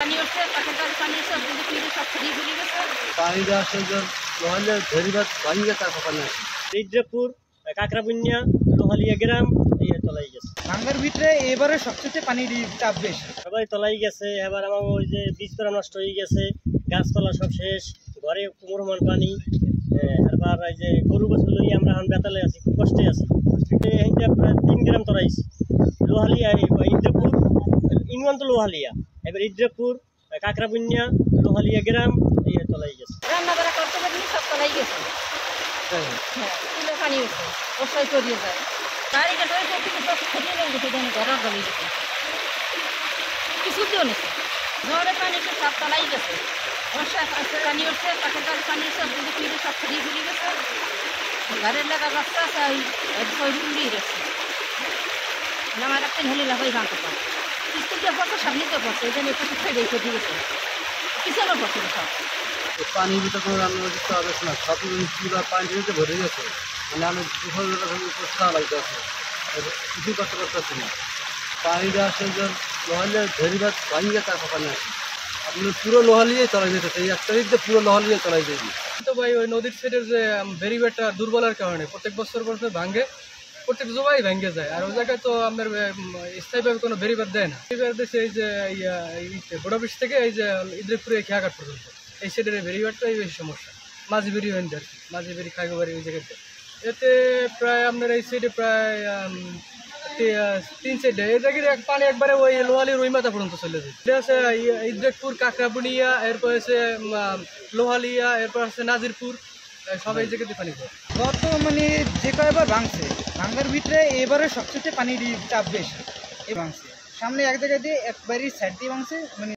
পানি উঠছে, পাশের বাড়ি পানি এসে কিন্তু ফিরে সব ছড়িয়ে ফেলে গেছে। পানিটা আসে যে লোহালে ধরিবাত ভাঙিয়ে তারপর পানি আসে। রিদ্রপুর, কাকরাবুনিয়া, লোহালিয়া গ্রাম এই তলাই গেছে। ভাঙ্গার ভিতরে এবারে সবচেয়ে পানির চাপ বেশি। সবাই তলাই গেছে। এবার আমার ওই যে বীজতলা নষ্ট হয়ে গেছে, গাছপালা সব শেষ, ঘরে কুমরমান পানি। এবার এই যে গরু বছর লই আমরা এখন বেতালে আছি, খুব কষ্টে আছি। এইটা প্রায় 3 গ্রাম তলাইছি। লোহালিয়া, ইদ্রপুর ইউনিয়ন তো লোহালিয়া, এবার ইদ্রপুর, কাকরাবুনিয়া, লোহালিয়া গ্রাম এই তলাই গেছে। রান্না করা করতে পারিনি, সব তলাই গেছে। হ্যাঁ, চুলে পানি উঠছে, বর্ষায় চড়িয়ে যায়। বাড়ি গেছে থেকে সব ছড়িয়ে নিয়ে গেছে, ঘর গলে গেছে, কিছু দিও নিচ্ছে। ঝড়ে পানি এসে সব তলাই গেছে। বর্ষায় পানি উঠছে, পাশের বাড়ি পানি এসে কিন্তু ফিরে সব ছড়িয়ে ফেলে গেছে। ঘরের লাগা বাচ্চা আছে, ওই উড়িয়ে গেছে। আমার একটা হলে লাগাই ভাঙতে পারে। স্কুল দিয়ে পড়ছে, সামনে দিয়ে পড়ছে, এই জন্য একটু সাইডে ছড়িয়ে গেছে, পিছনে পড়ছে সব। পানির ভিতরে কোনো রান্না করতে হবে না, সব পুরো পানি ঢেকে ভরে গেছে। মানে আমি ছাড়া লাগতে আছে, কিছু করতে পারতেছি না। পানিটা আসে যে লোহালে ধরিবাত ভাঙিয়ে তারপর পানি আসে। আপনি পুরো লোহালিয়ে চলাই যেতেছে, এই একটা দিক দিয়ে পুরো লোহালিয়ে চলাই যায়। তো ভাই ওই নদীর সাইডের যে বেরিবেটটা দুর্বলের কারণে প্রত্যেক বছর ভাঙে, প্রত্যেক জমাই ভেঙে যায়। আর ওই জায়গায় তো আমাদের স্থায়ীভাবে কোনো বেরিবেট দেয় না। বেরিবেট দিচ্ছে এই যে বোডাপিস থেকে এই যে ইদ্রিপুরে খেয়াঘাট পর্যন্ত, এই সাইডের বেরিবেটটাই বেশি সমস্যা। মাঝি বেরি হইন আর কি, মাঝি বেরি খাইগোবাড়ি ওই জায়গাতে। এতে প্রায় আপনার এই সাইডে প্রায় 3 সাইডে এই জায়গায় পানি একবারে ওই লোহালির ওই মাথা পর্যন্ত চলে যায়। এটা আছে ইদ্রেকপুর, কাকরাবুনিয়া, এরপর আছে লোহালিয়া, এরপর আছে নাজিরপুর, সব এই জায়গাতে পানি পড়ে। গত মানে যে কয়বার ভাঙছে, ভাঙ্গার ভিতরে এবারে সবচেয়ে পানির চাপ বেশি ভাঙছে। সামনে এক জায়গায় দিয়ে একবারই সাইড দিয়ে ভাঙছে, মানে